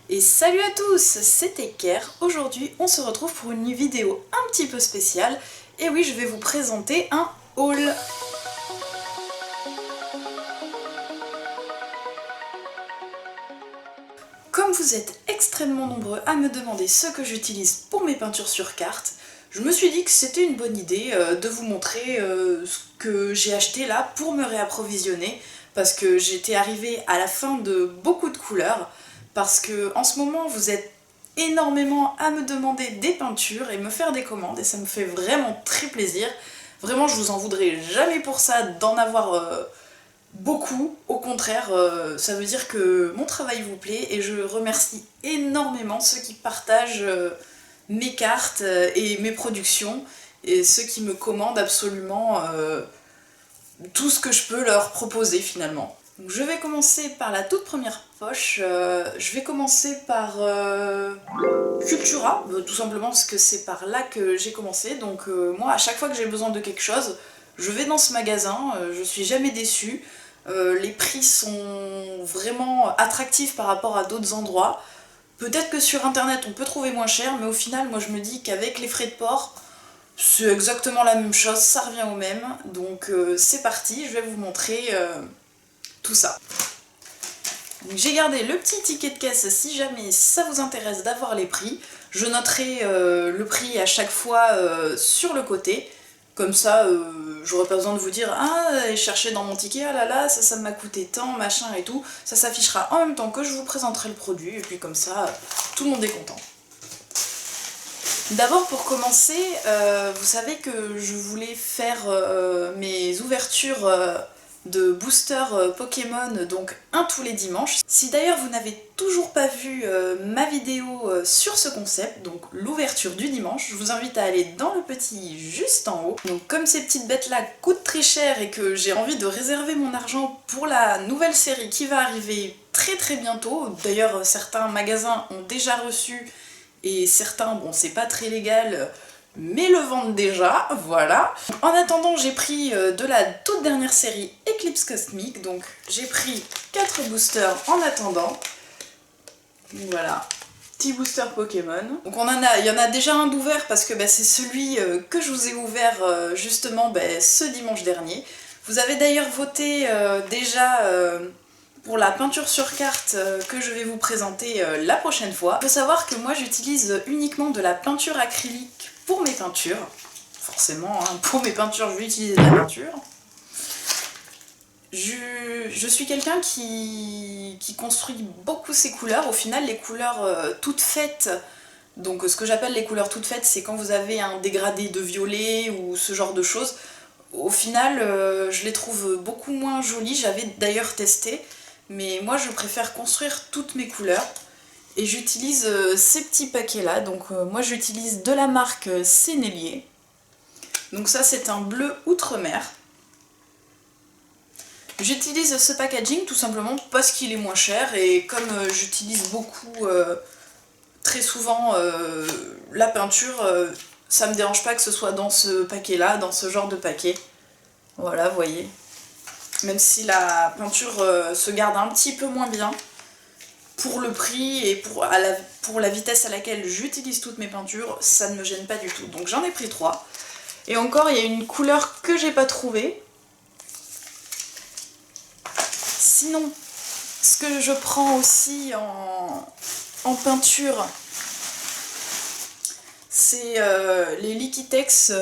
Et salut à tous, c'est Eker. Aujourd'hui, on se retrouve pour une vidéo un petit peu spéciale. Et oui, je vais vous présenter un haul. Comme vous êtes extrêmement nombreux à me demander ce que j'utilise pour mes peintures sur carte, je me suis dit que c'était une bonne idée de vous montrer ce que j'ai acheté là pour me réapprovisionner, parce que j'étais arrivée à la fin de beaucoup de couleurs, parce que en ce moment vous êtes énormément à me demander des peintures et me faire des commandes, et ça me fait vraiment très plaisir. Vraiment, je vous en voudrais jamais pour ça d'en avoir beaucoup. Au contraire, ça veut dire que mon travail vous plaît, et je remercie énormément ceux qui partagent mes cartes et mes productions, et ceux qui me commandent absolument tout ce que je peux leur proposer finalement. Donc je vais commencer par la toute première poche. Je vais commencer par Cultura, tout simplement parce que c'est par là que j'ai commencé. Donc moi, à chaque fois que j'ai besoin de quelque chose, je vais dans ce magasin, je suis jamais déçue. Les prix sont vraiment attractifs par rapport à d'autres endroits. Peut-être que sur internet on peut trouver moins cher, mais au final moi je me dis qu'avec les frais de port, c'est exactement la même chose, ça revient au même. Donc c'est parti, je vais vous montrer tout ça. J'ai gardé le petit ticket de caisse si jamais ça vous intéresse d'avoir les prix. Je noterai le prix à chaque fois sur le côté. Comme ça, j'aurai pas besoin de vous dire « Ah, cherchez dans mon ticket, ah là là, ça m'a coûté tant, machin et tout ». Ça s'affichera en même temps que je vous présenterai le produit, et puis comme ça, tout le monde est content. D'abord, pour commencer, vous savez que je voulais faire mes ouvertures de boosters Pokémon, donc un tous les dimanches. Si d'ailleurs vous n'avez toujours pas vu ma vidéo sur ce concept, donc l'ouverture du dimanche, je vous invite à aller dans le petit juste en haut. Donc comme ces petites bêtes là coûtent très cher et que j'ai envie de réserver mon argent pour la nouvelle série qui va arriver très bientôt, d'ailleurs certains magasins ont déjà reçu et certains, bon c'est pas très légal, mais le vendent déjà, voilà. En attendant, j'ai pris de la toute dernière série Eclipse Cosmic, donc j'ai pris 4 boosters en attendant. Voilà, petit booster Pokémon. Donc il y en a déjà un d'ouvert parce que c'est celui que je vous ai ouvert justement ce dimanche dernier. Vous avez d'ailleurs voté déjà pour la peinture sur carte que je vais vous présenter la prochaine fois. Il faut savoir que moi j'utilise uniquement de la peinture acrylique pour mes peintures. Forcément, hein, pour mes peintures, je vais utiliser de la peinture. Je suis quelqu'un qui construit beaucoup ses couleurs. Au final, les couleurs toutes faites, donc ce que j'appelle les couleurs toutes faites, c'est quand vous avez un dégradé de violet ou ce genre de choses. Au final, je les trouve beaucoup moins jolies. J'avais d'ailleurs testé, mais moi je préfère construire toutes mes couleurs. Et j'utilise ces petits paquets là, donc moi j'utilise de la marque Sennelier. Donc ça c'est un bleu outre-mer. J'utilise ce packaging tout simplement parce qu'il est moins cher, et comme j'utilise beaucoup, très souvent la peinture, ça me dérange pas que ce soit dans ce paquet là, dans ce genre de paquet. Voilà, vous voyez. Même si la peinture se garde un petit peu moins bien, pour le prix et pour la vitesse à laquelle j'utilise toutes mes peintures, ça ne me gêne pas du tout. Donc j'en ai pris 3. Et encore, il y a une couleur que j'ai pas trouvée. Sinon, ce que je prends aussi en peinture, c'est les Liquitex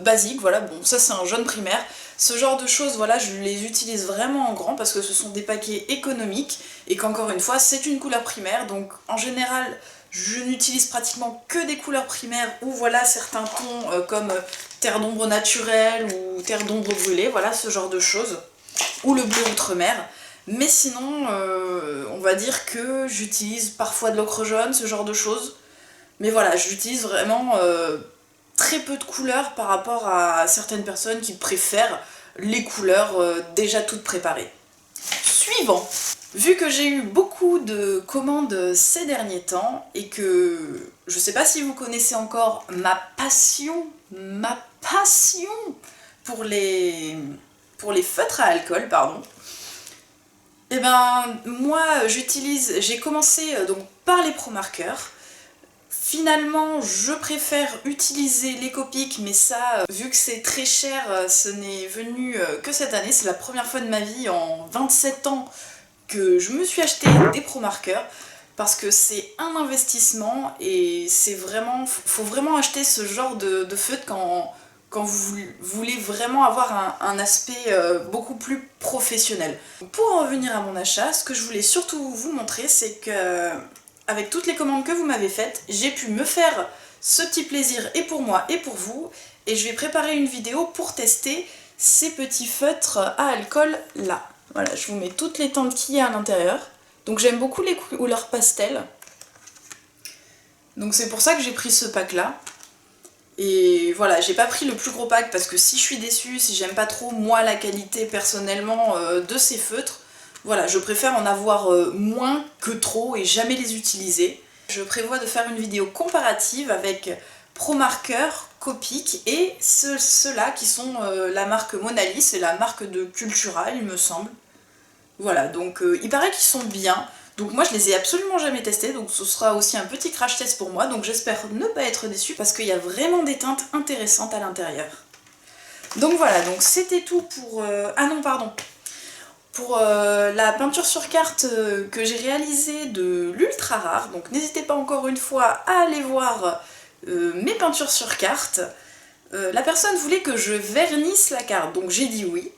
basiques. Voilà, bon, ça c'est un jaune primaire. Ce genre de choses, voilà, je les utilise vraiment en grand parce que ce sont des paquets économiques et qu'encore une fois, c'est une couleur primaire. Donc en général, je n'utilise pratiquement que des couleurs primaires ou voilà certains tons comme terre d'ombre naturelle ou terre d'ombre brûlée, voilà ce genre de choses. Ou le bleu outre-mer. Mais sinon, on va dire que j'utilise parfois de l'ocre jaune, ce genre de choses. Mais voilà, j'utilise vraiment très peu de couleurs par rapport à certaines personnes qui préfèrent les couleurs déjà toutes préparées. Suivant. Vu que j'ai eu beaucoup de commandes ces derniers temps et que je sais pas si vous connaissez encore ma passion pour les feutres à alcool, pardon. Eh ben, moi, j'ai commencé donc par les Pro Markers. Finalement, je préfère utiliser les Copic, mais ça, vu que c'est très cher, ce n'est venu que cette année. C'est la première fois de ma vie en 27 ans que je me suis acheté des Pro Markers parce que c'est un investissement et faut vraiment acheter ce genre de feutre quand vous voulez vraiment avoir un aspect beaucoup plus professionnel. Pour en revenir à mon achat, ce que je voulais surtout vous montrer, c'est que avec toutes les commandes que vous m'avez faites, j'ai pu me faire ce petit plaisir et pour moi et pour vous, et je vais préparer une vidéo pour tester ces petits feutres à alcool là. Voilà, je vous mets toutes les teintes qu'il y a à l'intérieur. Donc j'aime beaucoup les couleurs pastel. Donc c'est pour ça que j'ai pris ce pack là. Et voilà, j'ai pas pris le plus gros pack parce que si je suis déçue, si j'aime pas trop moi la qualité personnellement de ces feutres, voilà, je préfère en avoir moins que trop et jamais les utiliser. Je prévois de faire une vidéo comparative avec Pro Marker, Copic et ceux-là qui sont la marque Monalis et la marque de Cultura, il me semble. Voilà, donc il paraît qu'ils sont bien. Donc moi je les ai absolument jamais testés, donc ce sera aussi un petit crash test pour moi, donc j'espère ne pas être déçue parce qu'il y a vraiment des teintes intéressantes à l'intérieur. Donc voilà, donc c'était tout pour... Ah non, pardon. Pour la peinture sur carte que j'ai réalisée de l'ultra rare, donc n'hésitez pas encore une fois à aller voir mes peintures sur carte. La personne voulait que je vernisse la carte, donc j'ai dit oui.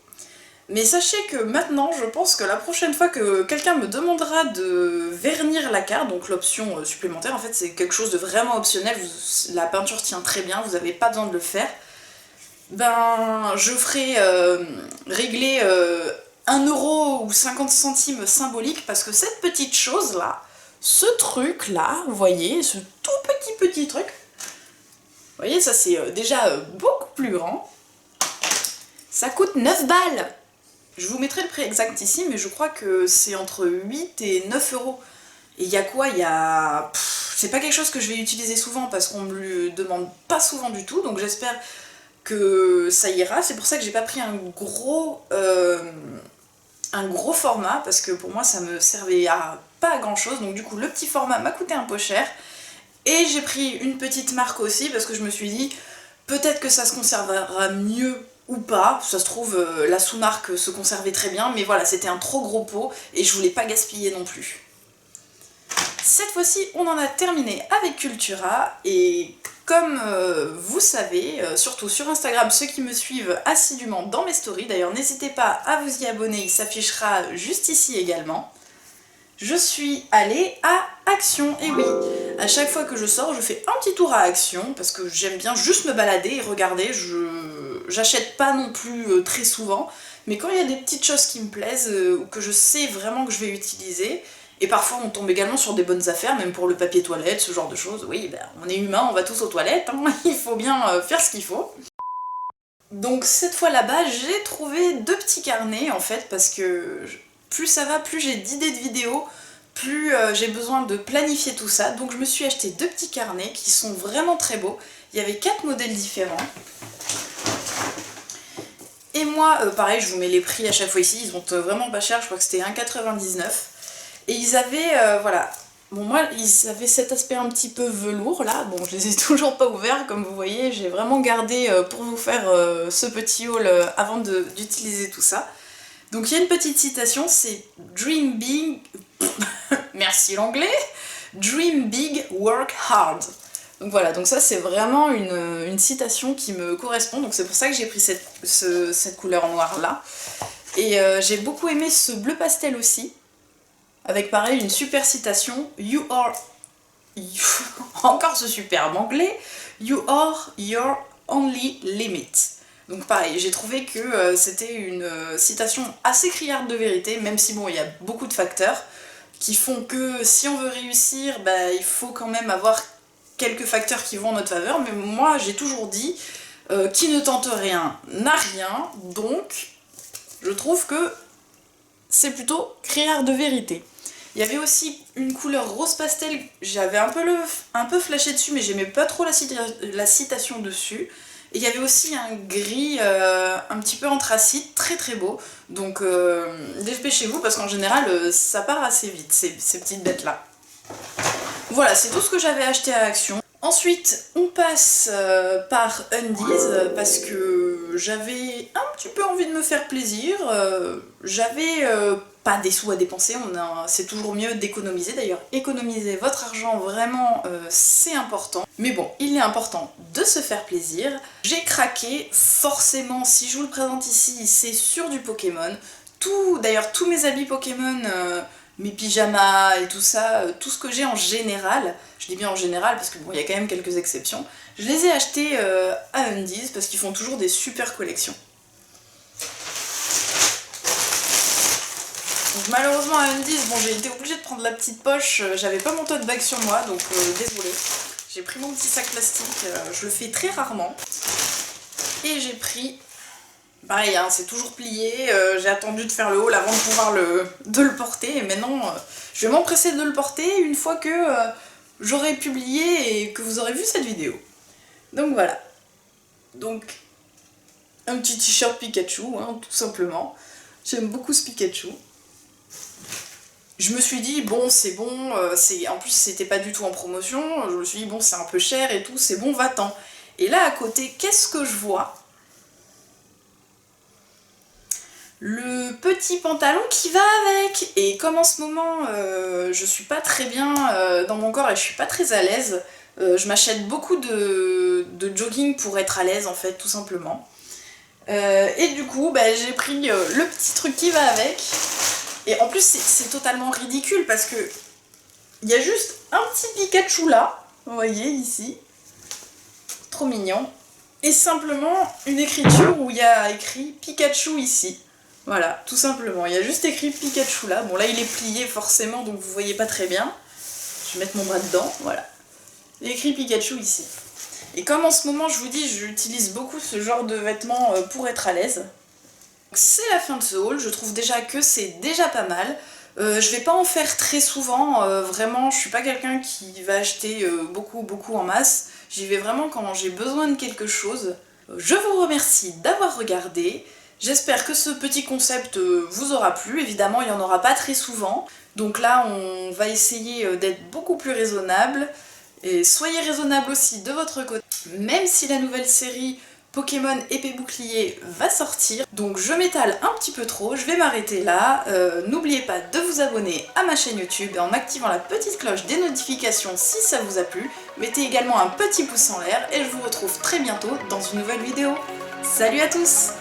Mais sachez que maintenant, je pense que la prochaine fois que quelqu'un me demandera de vernir la carte, donc l'option supplémentaire, en fait c'est quelque chose de vraiment optionnel, la peinture tient très bien, vous n'avez pas besoin de le faire, ben je ferai régler 1 € ou 50 centimes symbolique parce que cette petite chose là, ce truc là, vous voyez, ce tout petit truc, vous voyez ça c'est déjà beaucoup plus grand, ça coûte 9 balles. Je vous mettrai le prix exact ici, mais je crois que c'est entre 8 et 9 euros. Et il y a quoi? C'est pas quelque chose que je vais utiliser souvent parce qu'on me le demande pas souvent du tout, donc j'espère que ça ira. C'est pour ça que j'ai pas pris un gros format, parce que pour moi ça me servait à pas à grand chose, donc du coup le petit format m'a coûté un peu cher. Et j'ai pris une petite marque aussi, parce que je me suis dit, peut-être que ça se conservera mieux ou pas, ça se trouve la sous-marque se conservait très bien, mais voilà, c'était un trop gros pot et je voulais pas gaspiller non plus. Cette fois-ci, on en a terminé avec Cultura et comme vous savez, surtout sur Instagram, ceux qui me suivent assidûment dans mes stories, d'ailleurs n'hésitez pas à vous y abonner, il s'affichera juste ici également. Je suis allée à Action, et oui, à chaque fois que je sors, je fais un petit tour à Action, parce que j'aime bien juste me balader et regarder, j'achète pas non plus très souvent, mais quand il y a des petites choses qui me plaisent, ou que je sais vraiment que je vais utiliser, et parfois on tombe également sur des bonnes affaires, même pour le papier toilette, ce genre de choses, oui, ben, on est humain, on va tous aux toilettes, hein, il faut bien faire ce qu'il faut. Donc cette fois là-bas, j'ai trouvé 2 petits carnets en fait, parce que plus ça va, plus j'ai d'idées de vidéos, plus j'ai besoin de planifier tout ça. Donc je me suis acheté 2 petits carnets qui sont vraiment très beaux. Il y avait 4 modèles différents. Et moi, pareil, je vous mets les prix à chaque fois ici, ils sont vraiment pas chers, je crois que c'était 1,99 €. Et ils avaient, voilà, bon moi, ils avaient cet aspect un petit peu velours là, bon je les ai toujours pas ouverts comme vous voyez, j'ai vraiment gardé pour vous faire ce petit haul avant d'utiliser tout ça. Donc il y a une petite citation, c'est Dream Big, merci l'anglais, Dream Big, Work Hard. Donc voilà, donc ça c'est vraiment une citation qui me correspond, donc c'est pour ça que j'ai pris cette couleur noire là. Et j'ai beaucoup aimé ce bleu pastel aussi, avec pareil une super citation, encore ce superbe anglais, You are your only limit. Donc pareil, j'ai trouvé que c'était une citation assez criarde de vérité, même si bon, il y a beaucoup de facteurs qui font que si on veut réussir, bah, il faut quand même avoir quelques facteurs qui vont en notre faveur, mais moi j'ai toujours dit qui ne tente rien n'a rien, donc je trouve que c'est plutôt criard de vérité. Il y avait aussi une couleur rose pastel, j'avais un peu flashé dessus, mais j'aimais pas trop la citation dessus. Et il y avait aussi un gris un petit peu anthracite, très très beau. Donc dépêchez-vous parce qu'en général ça part assez vite ces petites bêtes là. Voilà, c'est tout ce que j'avais acheté à Action. Ensuite, on passe par Undies parce que j'avais un petit peu envie de me faire plaisir. J'avais pas des sous à dépenser, c'est toujours mieux d'économiser. D'ailleurs, économiser votre argent, vraiment, c'est important. Mais bon, il est important de se faire plaisir. J'ai craqué, forcément, si je vous le présente ici, c'est sur du Pokémon. D'ailleurs, tous mes habits Pokémon... mes pyjamas et tout ça, tout ce que j'ai en général, je dis bien en général parce que bon, il y a quand même quelques exceptions, je les ai achetés à Undies parce qu'ils font toujours des super collections. Donc malheureusement à Undies, bon, j'ai été obligée de prendre la petite poche, j'avais pas mon tote bag sur moi, donc désolée. J'ai pris mon petit sac plastique, je le fais très rarement. Et j'ai pris... Pareil, hein, c'est toujours plié, j'ai attendu de faire le haul avant de pouvoir de le porter, et maintenant je vais m'empresser de le porter une fois que j'aurai publié et que vous aurez vu cette vidéo. Donc voilà. Donc, un petit t-shirt Pikachu, hein, tout simplement. J'aime beaucoup ce Pikachu. Je me suis dit, bon, c'est bon, en plus c'était pas du tout en promotion, je me suis dit, bon, c'est un peu cher et tout, c'est bon, va-t'en. Et là, à côté, qu'est-ce que je vois ? Le petit pantalon qui va avec. Et comme en ce moment je suis pas très bien dans mon corps et je suis pas très à l'aise, je m'achète beaucoup de jogging pour être à l'aise en fait, tout simplement. Et du coup j'ai pris le petit truc qui va avec. Et en plus c'est totalement ridicule parce que il y a juste un petit Pikachu là, vous voyez ici, trop mignon, et simplement une écriture où il y a écrit Pikachu ici. Voilà, tout simplement. Il y a juste écrit Pikachu là. Bon, là, il est plié forcément, donc vous voyez pas très bien. Je vais mettre mon bras dedans, voilà. Il y a écrit Pikachu ici. Et comme en ce moment, je vous dis, j'utilise beaucoup ce genre de vêtements pour être à l'aise. C'est la fin de ce haul. Je trouve déjà que c'est déjà pas mal. Je vais pas en faire très souvent. Vraiment, je suis pas quelqu'un qui va acheter beaucoup en masse. J'y vais vraiment quand j'ai besoin de quelque chose. Je vous remercie d'avoir regardé. J'espère que ce petit concept vous aura plu. Évidemment, il n'y en aura pas très souvent. Donc là, on va essayer d'être beaucoup plus raisonnable. Et soyez raisonnable aussi de votre côté. Même si la nouvelle série Pokémon Épée Bouclier va sortir. Donc je m'étale un petit peu trop, je vais m'arrêter là. N'oubliez pas de vous abonner à ma chaîne YouTube en activant la petite cloche des notifications si ça vous a plu. Mettez également un petit pouce en l'air et je vous retrouve très bientôt dans une nouvelle vidéo. Salut à tous!